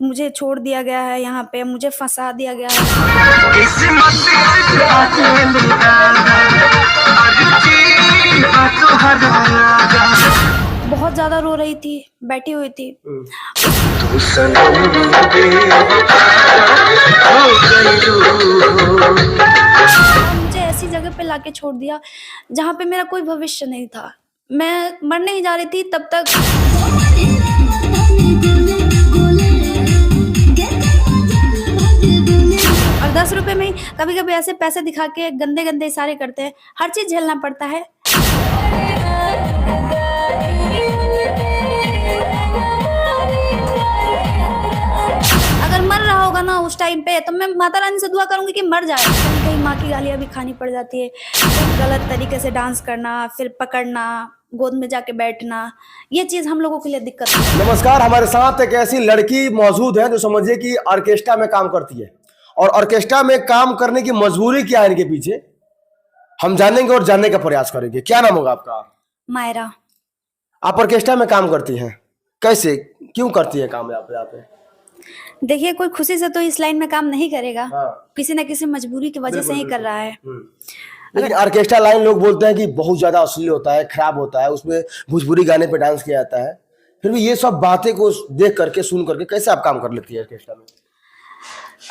मुझे छोड़ दिया गया है यहाँ पे, मुझे फंसा दिया गया है। बहुत ज्यादा रो रही थी, बैठी हुई थी। मुझे ऐसी जगह पे लाके छोड़ दिया जहाँ पे मेरा कोई भविष्य नहीं था। मैं मरने ही जा रही थी तब तक। और 10 रुपए में कभी कभी ऐसे पैसे दिखा के गंदे गंदे इशारे करते हैं। हर चीज झेलना पड़ता है। अगर मर रहा होगा ना उस टाइम पे तो मैं माता रानी से दुआ करूंगी कि मर जाए। कहीं कहीं माँ की गालियां भी खानी पड़ जाती है। गलत तरीके से डांस करना, फिर पकड़ना, गोद में जाके बैठना, ये चीज हम लोगों के लिए दिक्कत है। नमस्कार, हमारे साथ एक ऐसी लड़की मौजूद है जो समझिए कि ऑर्केस्ट्रा में काम करती है। और ऑर्केस्ट्रा में काम करने की मजबूरी क्या है इनके पीछे, हम जानेंगे और जानने का प्रयास करेंगे। क्या नाम होगा आपका? मायरा। आप ऑर्केस्ट्रा में काम करती हैं, कैसे क्यों करती है काम यहाँ पे? देखिए, कोई खुशी से तो इस लाइन में काम नहीं करेगा। हाँ। किसी न किसी मजबूरी की वजह से ही कर रहा है। लेकिन ऑर्केस्ट्रा लाइन लोग बोलते हैं कि बहुत ज्यादा अश्लील होता है, खराब होता है, उसमें भोजपुरी गाने पे डांस किया जाता है। फिर भी ये सब बातें को देख करके, सुन करके कैसे आप काम कर लेती है ऑर्केस्ट्रा में?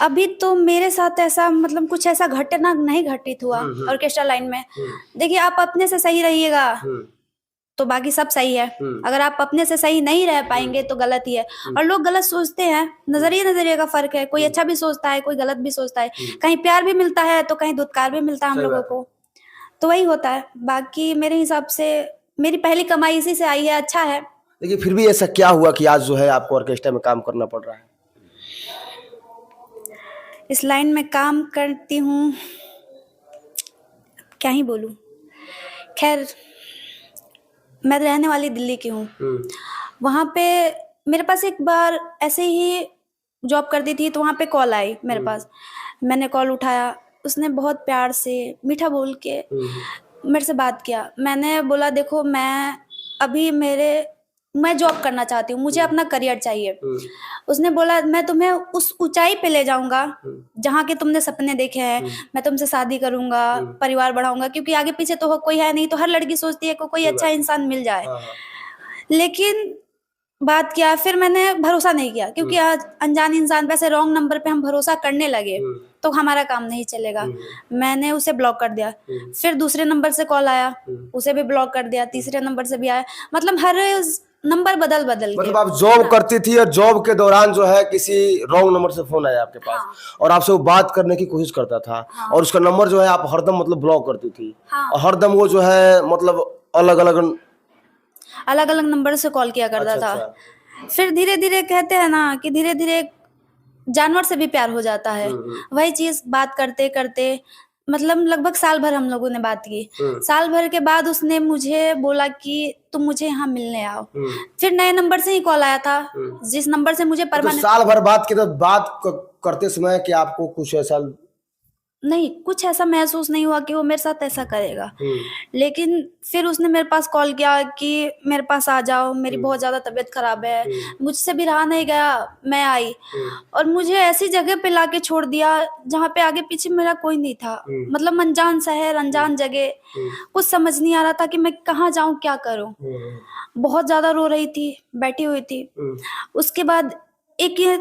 अभी तो मेरे साथ ऐसा मतलब कुछ ऐसा घटना नहीं घटित हुआ ऑर्केस्ट्रा लाइन में। देखिए, आप अपने से सही रहिएगा तो बाकी सब सही है। अगर आप अपने से सही नहीं रह पाएंगे तो गलत ही है। और लोग गलत सोचते हैं, नजरिए का फर्क है। कोई अच्छा भी सोचता है, कोई गलत भी सोचता है। कहीं प्यार भी मिलता है तो कहीं दुत्कार भी मिलता है हम लोगों को। तो वही होता है। बाकी मेरे हिसाब से मेरी पहली कमाई इसी से आई है। अच्छा है। लेकिन फिर भी ऐसा क्या हुआ कि आज जो है आपको ऑर्केस्ट्रा में काम करना पड़ रहा है? इस लाइन में काम करती हूँ, क्या ही बोलूं। खैर, मैं रहने वाली दिल्ली की हूँ। वहाँ पे मेरे पास एक बार ऐसे ही जॉब करती थी तो वहाँ पे कॉल आई मेरे पास। मैंने कॉल उठाया। उसने बहुत प्यार से मीठा बोल के मेरे से बात किया। मैंने बोला, देखो मैं जॉब करना चाहती हूँ, मुझे अपना करियर चाहिए। उसने बोला, मैं तुम्हें उस ऊंचाई पे ले जाऊंगा जहाँ के तुमने सपने देखे हैं। मैं तुमसे शादी करूंगा, परिवार बढ़ाऊंगा, क्योंकि आगे पीछे तो कोई है नहीं। तो हर लड़की सोचती है कि कोई अच्छा इंसान मिल जाए। लेकिन बात किया, फिर मैंने भरोसा नहीं किया, क्योंकि आज अनजान इंसान पे, ऐसे रॉन्ग नंबर पे हम भरोसा करने लगे तो हमारा काम नहीं चलेगा। मैंने उसे ब्लॉक कर दिया। फिर दूसरे नंबर से कॉल आया, उसे भी ब्लॉक कर दिया। तीसरे नंबर से भी आया। मतलब हर नंबर बदल के। मतलब आप जॉब करती थी और जॉब के दौरान जो है किसी रॉन्ग नंबर से फोन आया आपके पास। और आपसे वो बात करने की कोशिश करता था। और उसका नंबर जो है आप हरदम मतलब ब्लॉक करती थी। और हरदम वो जो है मतलब अलग अलग नंबर से कॉल किया करता अच्छा, था। अच्छा। फिर धीरे धीरे कहते हैं ना कि धीरे धीरे जानवर से भी प्यार हो जाता है। वही चीज बात करते करते मतलब लगभग साल भर हम लोगों ने बात की। साल भर के बाद उसने मुझे बोला कि तुम मुझे यहाँ मिलने आओ। फिर नए नंबर से ही कॉल आया था, जिस नंबर से मुझे तो परमानेंट। साल भर बात की तो करते समय कि आपको कुछ ऐसा नहीं, कुछ ऐसा महसूस नहीं हुआ कि वो मेरे साथ ऐसा करेगा। लेकिन फिर उसने मेरे पास कॉल किया कि मेरे पास आ जाओ, मेरी बहुत ज्यादा तबीयत खराब है। मुझसे भी रहा नहीं गया, मैं आई। और मुझे ऐसी जगह पे लाके छोड़ दिया जहाँ पे आगे पीछे मेरा कोई नहीं था। मतलब अनजान शहर, अनजान जगह, कुछ समझ नहीं आ रहा था कि मैं कहाँ जाऊं, क्या करूं। बहुत ज्यादा रो रही थी, बैठी हुई थी। उसके बाद एक ये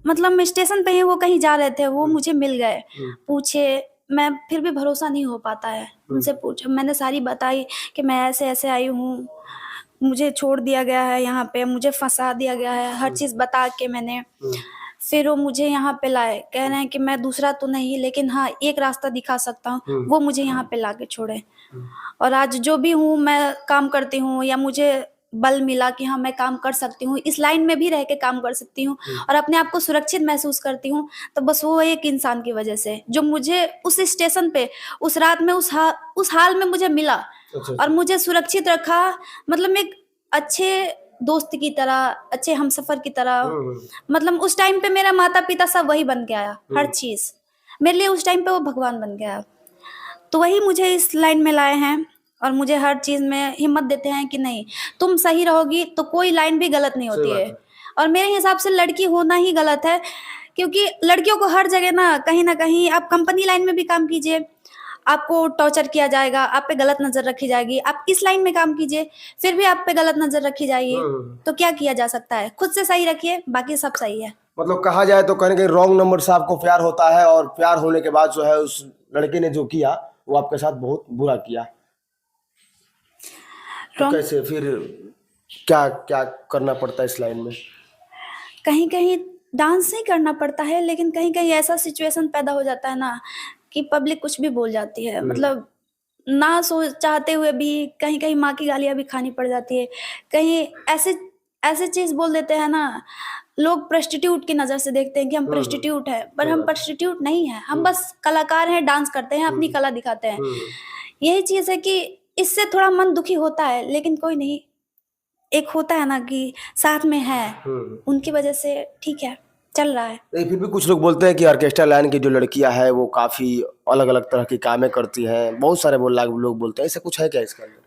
मतलब स्टेशन पे ही वो कहीं जा रहे थे, वो मुझे मिल गए। पूछे, मैं फिर भी भरोसा नहीं हो पाता है। उनसे पूछा, मैंने सारी बताई कि मैं ऐसे ऐसे आई हूँ, मुझे छोड़ दिया गया है यहाँ पे, मुझे फंसा दिया गया है। हर चीज बता के मैंने फिर वो मुझे यहाँ पे लाए। कह रहे हैं कि मैं दूसरा तो नहीं, लेकिन हाँ एक रास्ता दिखा सकता हूँ, वो मुझे यहाँ पे लाके छोड़े। और आज जो भी हूँ, मैं काम करती हूँ, या मुझे बल मिला कि हाँ मैं काम कर सकती हूँ, इस लाइन में भी रह के काम कर सकती हूँ और अपने आप को सुरक्षित महसूस करती हूँ, तो बस वो एक इंसान की वजह से, जो मुझे उस स्टेशन पे उस रात में उस हाल में मुझे मिला और मुझे सुरक्षित रखा। मतलब एक अच्छे दोस्त की तरह, अच्छे हमसफर की तरह। मतलब उस टाइम पे मेरा माता पिता सब वही बन के आया। हर चीज मेरे लिए उस टाइम पे वो भगवान बन गया। तो वही मुझे इस लाइन में लाए हैं और मुझे हर चीज में हिम्मत देते हैं कि नहीं, तुम सही रहोगी तो कोई लाइन भी गलत नहीं होती है। और मेरे हिसाब से लड़की होना ही गलत है, क्योंकि लड़कियों को हर जगह ना कहीं आप कंपनी लाइन में भी काम कीजिए, आपको टॉर्चर किया जाएगा, आप पे गलत नजर रखी जाएगी। आप इस लाइन में काम कीजिए, फिर भी आप पे गलत नजर रखी जाएगी। तो क्या किया जा सकता है? खुद से सही रखिए, बाकी सब सही है। मतलब कहा जाए तो कहीं ना कहीं रॉन्ग नंबर से आपको प्यार होता है, और प्यार होने के बाद जो है उस लड़के ने जो किया वो आपके साथ बहुत बुरा किया। तो Wrong- कैसे फिर क्या क्या करना पड़ता है इस लाइन में? कहीं कहीं डांस नहीं करना पड़ता है, लेकिन कहीं कहीं ऐसा सिचुएशन पैदा हो जाता है ना कि पब्लिक कुछ भी बोल जाती है। मतलब ना चाहते हुए भी कहीं कहीं माँ की गालियां भी खानी पड़ जाती है। कहीं ऐसे ऐसे चीज बोल देते हैं ना, लोग प्रोस्टिट्यूट की नजर से देखते हैं कि हम प्रोस्टिट्यूट है, पर हम प्रोस्टिट्यूट नहीं है, हम बस कलाकार हैं, डांस करते हैं, अपनी कला दिखाते हैं। यही चीज है कि इससे थोड़ा मन दुखी होता है, लेकिन कोई नहीं, एक होता है ना कि साथ में है, उनकी वजह से ठीक है, चल रहा है। नहीं, फिर भी कुछ लोग बोलते हैं कि ऑर्केस्ट्रा लाइन की जो लड़कियां हैं वो काफी अलग अलग तरह की कामें करती हैं, बहुत सारे लोग बोलते हैं। ऐसा कुछ है क्या इसके अंदर?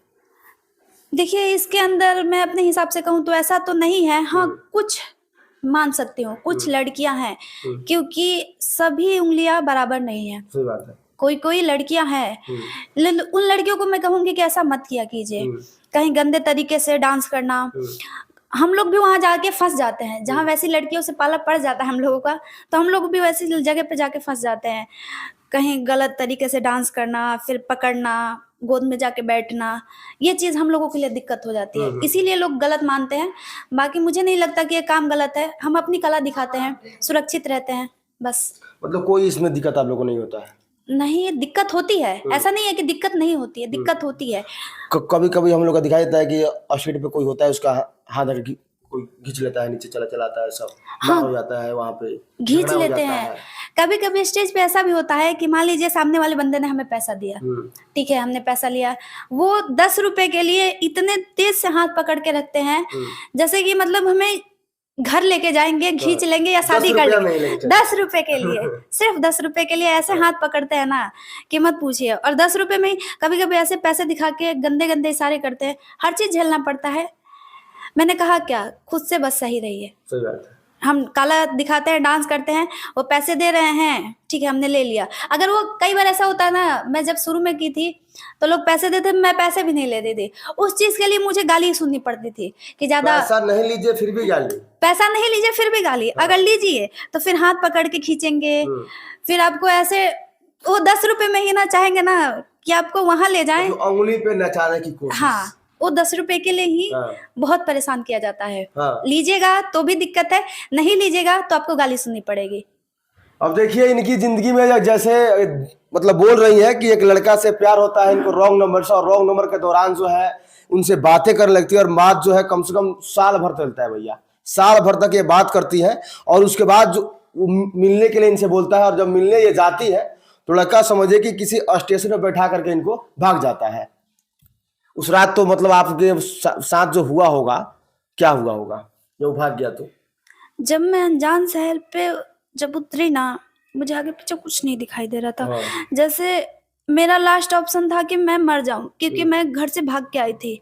देखिए, इसके अंदर मैं अपने हिसाब से कहूँ तो ऐसा तो नहीं है। हाँ, कुछ मान सकती हूँ, कुछ लड़कियां हैं, क्योंकि सभी उंगलियां बराबर नहीं है। सही बात है। कोई कोई लड़कियां हैं, उन लड़कियों को मैं कहूंगी कि ऐसा मत किया कीजिए, कहीं गंदे तरीके से डांस करना। हम लोग भी वहां जाके फंस जाते हैं, जहां वैसी लड़कियों से पाला पड़ जाता है हम लोगों का, तो हम लोग भी वैसी जगह पे जाके फंस जाते हैं। कहीं गलत तरीके से डांस करना, फिर पकड़ना, गोद में जाके बैठना, ये चीज हम लोगों के लिए दिक्कत हो जाती है, इसीलिए लोग गलत मानते हैं। बाकी मुझे नहीं लगता कि ये काम गलत है, हम अपनी कला दिखाते हैं, सुरक्षित रहते हैं, बस। मतलब कोई इसमें दिक्कत आप लोगों को नहीं होता है? नहीं, दिक्कत होती है, ऐसा नहीं है कि दिक्कत नहीं होती है, दिक्कत होती है। कभी कभी हम लोग का दिखाई देता है कि स्ट्रीट पे कोई होता है, उसका हाथ कोई खींच लेता है, नीचे चला चलाता है, सब मार हो जाता है, वहां पे खींच झगड़ा हो लेते जाता हैं। है। कभी कभी स्टेज पे ऐसा भी होता है कि मान लीजिए सामने वाले बंदे ने हमें पैसा दिया, ठीक है, हमने पैसा लिया, वो 10 रुपए के लिए इतने तेज से हाथ पकड़ के रखते हैं, जैसे कि मतलब हमें घर लेके जाएंगे, खींच लेंगे या शादी कर लेंगे। 10 रुपए के लिए, सिर्फ 10 रुपए के लिए ऐसे हाथ पकड़ते हैं ना कि मत पूछिए। और 10 रुपए में कभी कभी ऐसे पैसे दिखा के गंदे गंदे इशारे करते हैं, हर चीज झेलना पड़ता है। मैंने कहा क्या, खुद से बस सही रहिए। सही बात है। हम काला दिखाते हैं, डांस करते हैं, वो पैसे दे रहे हैं, ठीक है, हमने ले लिया। अगर वो कई बार ऐसा होता है ना, मैं जब शुरू में की थी तो लोग पैसे देते, मैं पैसे भी नहीं लेती थी, उस चीज के लिए मुझे गाली सुननी पड़ती थी कि ज्यादा पैसा नहीं लीजिए फिर भी गाली। पैसा नहीं लीजिए फिर भी गाली, अगर लीजिए तो फिर हाथ पकड़ के खींचेंगे, फिर आपको ऐसे वो 10 रुपए में ही ना चाहेंगे ना कि आपको वहां ले जाएं, उंगली पे नचाने की कोशिश। हाँ, वो 10 रुपए के लिए ही बहुत परेशान किया जाता है। लीजिएगा तो भी दिक्कत है, नहीं लीजिएगा तो आपको गाली सुननी पड़ेगी। अब देखिए इनकी जिंदगी में जैसे मतलब बोल रही है कि एक लड़का से प्यार होता है इनको रॉन्ग नंबर से, और रॉन्ग नंबर के दौरान जो है उनसे बातें करने लगती है, और बात जो है कम से कम साल भर चलता है भैया, साल भर तक ये बात करती है। और उसके बाद जो मिलने के लिए इनसे बोलता है, और जब मिलने ये जाती है तो लड़का समझे कि किसी स्टेशन पर बैठा करके इनको भाग जाता है। उस रात तो मतलब आपके साथ जो हुआ होगा, क्या हुआ होगा जब भाग गया? तो जब मैं अनजान शहर पे जब उतरी ना, मुझे आगे पीछे कुछ नहीं दिखाई दे रहा था। जैसे मेरा लास्ट ऑप्शन था कि मैं मर जाऊं, क्योंकि मैं घर से भाग के आई थी।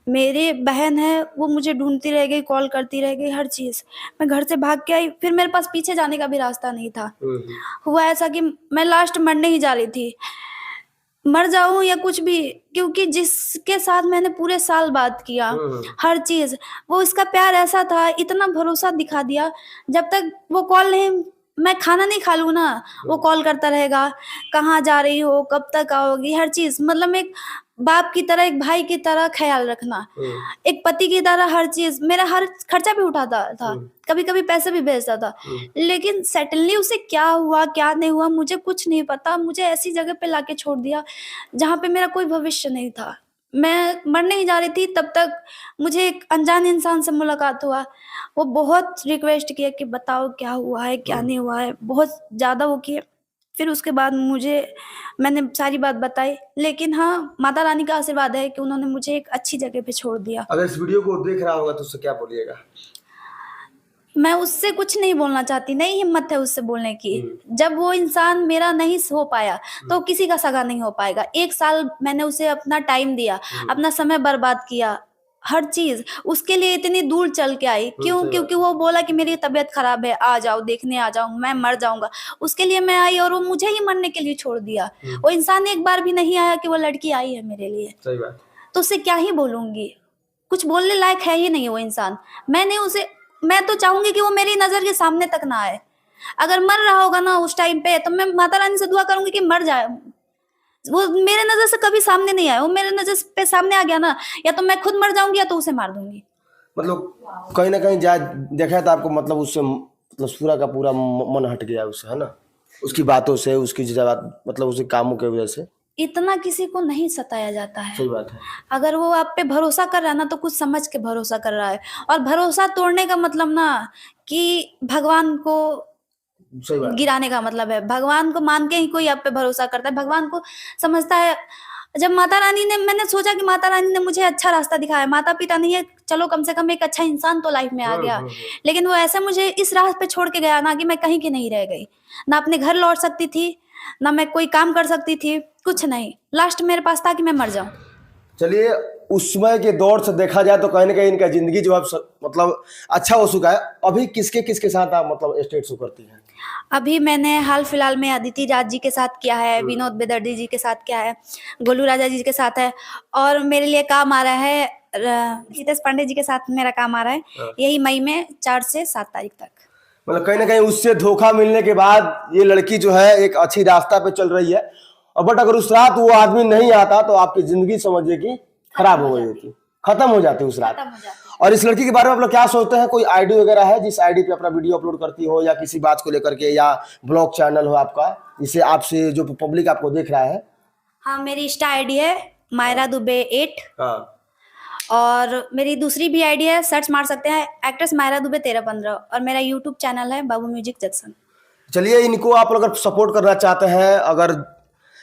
मेरी बहन है, वो मुझे ढूंढती रह गई, कॉल करती रह गई, हर चीज। मैं घर से भाग के आई, फिर मेरे पास पीछे जाने का भी रास्ता नहीं था। हुआ ऐसा कि मैं लास्ट मरने ही जा रही थी, मर जाऊं या कुछ भी, क्योंकि जिसके साथ मैंने पूरे साल बात किया, हर चीज, वो इसका प्यार ऐसा था, इतना भरोसा दिखा दिया। जब तक वो कॉल नहीं, मैं खाना नहीं खा लूं ना, वो कॉल करता रहेगा, कहाँ जा रही हो, कब तक आओगी, हर चीज। मतलब एक बाप की तरह, एक भाई की तरह ख्याल रखना, एक पति की तरह हर चीज, मेरा हर खर्चा भी उठाता था, कभी कभी पैसे भी भेजता था। लेकिन सडनली उसे क्या हुआ क्या नहीं हुआ मुझे कुछ नहीं पता, मुझे ऐसी जगह पे लाके छोड़ दिया जहाँ पे मेरा कोई भविष्य नहीं था। मैं मरने ही जा रही थी, तब तक मुझे एक अनजान इंसान से मुलाकात हुआ। वो बहुत रिक्वेस्ट किया कि बताओ क्या हुआ है क्या नहीं हुआ है, बहुत ज्यादा वो किए। फिर उसके बाद मैंने सारी बात बताई, लेकिन हाँ, माता रानी का आशीर्वाद है कि उन्होंने मुझे एक अच्छी जगह पे छोड़ दिया। अगर इस वीडियो को देख रहा होगा तो उससे क्या बोलिएगा? मैं उससे कुछ नहीं बोलना चाहती, नहीं हिम्मत है उससे बोलने की। जब वो इंसान मेरा नहीं हो पाया तो किसी का सगा नहीं हो पाएगा। 1 साल मैंने उसे अपना टाइम दिया, अपना समय बर्बाद किया, हर चीज उसके लिए इतनी दूर चल के आई। क्यों? सही क्योंकि वो बोला कि मेरी तबीयत खराब है, आ जाओ, देखने आ जाओ, मैं मर जाऊंगा। उसके लिए मैं आई और वो मुझे ही मरने के लिए छोड़ दिया। वो इंसान एक बार भी नहीं आया कि वो लड़की आई है मेरे लिए। सही बात। तो उससे क्या ही बोलूंगी, कुछ बोलने लायक है ही नहीं वो इंसान। मैं तो चाहूंगी कि वो मेरी नजर के सामने तक ना आए। अगर मर रहा होगा ना उस टाइम पे, तो मैं माता रानी से दुआ करूंगी कि मर जाए। वो मेरे नजर से कभी सामने नहीं आया। वो मेरे नजर पे सामने आ गया ना, या तो मैं खुद मर जाऊंगी या तो उसे मार दूंगी। मतलब कहीं ना कहीं जा देखा था आपको, मतलब उससे मतलब पूरा का पूरा मन हट गया उससे, है ना, उसकी बातों से, उसकी मतलब उसके कामों की वजह से। इतना किसी को नहीं सताया जाता है। सही बात है। अगर वो आप पे भरोसा कर रहा है ना, तो कुछ समझ के भरोसा कर रहा है। और भरोसा तोड़ने का मतलब ना कि भगवान को सही बात। गिराने का मतलब है। भगवान को मान के ही कोई आप पे भरोसा करता है, भगवान को समझता है। जब मैंने सोचा कि माता रानी ने मुझे अच्छा रास्ता दिखाया, माता पिता नहीं है, चलो कम से कम एक अच्छा इंसान तो लाइफ में आ गया। लेकिन वो ऐसे मुझे इस राह पे छोड़ के गया ना कि मैं कहीं की नहीं रह गई। ना अपने घर लौट सकती थी, ना मैं कोई काम कर सकती थी, कुछ नहीं। लास्ट मेरे पास था कि मैं मर जाऊं। चलिए, उस समय के दौर से देखा जाए तो कहीं ना कहीं इनका जिंदगी जो है मतलब अच्छा हो चुका है। अभी किसके किसके साथ आप मतलब स्टेट शो करती हैं? अभी मैंने हाल फिलहाल में अदिति राज जी के साथ किया है, विनोद बेदर्जी जी के साथ किया है, गोलू राजा जी के साथ है, और मेरे लिए काम आ रहा है हितेश पांडे जी के साथ मेरा काम आ रहा है। यही मई में 4 से 7 तारीख तक। मतलब कहीं ना कहीं उससे धोखा मिलने के बाद ये लड़की जो है एक अच्छी रास्ता पे चल रही है। और बट अगर उस रात वो आदमी नहीं आता तो आपकी जिंदगी समझिए कि खराब हो गई होती, खत्म हो जाती उस रात। और इस लड़की के बारे में आप लोग क्या सोचते हैं? कोई आईडी वगैरह है जिस आईडी पे अपना वीडियो अपलोड करती हो, या किसी बात को लेकर के, या ब्लॉग चैनल हो आपका जिससे आपसे जो पब्लिक आपको देख रहा है? हाँ, मेरी इंस्टा आईडी है मायरा दुबे 8। हाँ। और मेरी दूसरी भी आईडी है, सर्च मार सकते हैं, एक्ट्रेस मायरा दुबे 1315। और मेरा यूट्यूब चैनल है बाबू म्यूजिक जंक्शन। चलिए, इनको आप लोग अगर सपोर्ट करना चाहते हैं, अगर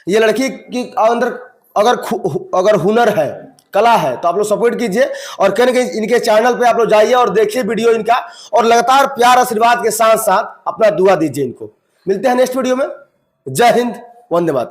ये लड़की की अंदर अगर हुनर है, कला है, तो आप लोग सपोर्ट कीजिए। और कहीं ना कहीं इनके चैनल पे आप लोग जाइए और देखिए वीडियो इनका, और लगातार प्यार आशीर्वाद के साथ साथ अपना दुआ दीजिए इनको। मिलते हैं नेक्स्ट वीडियो में। जय हिंद, वंदे मातरम।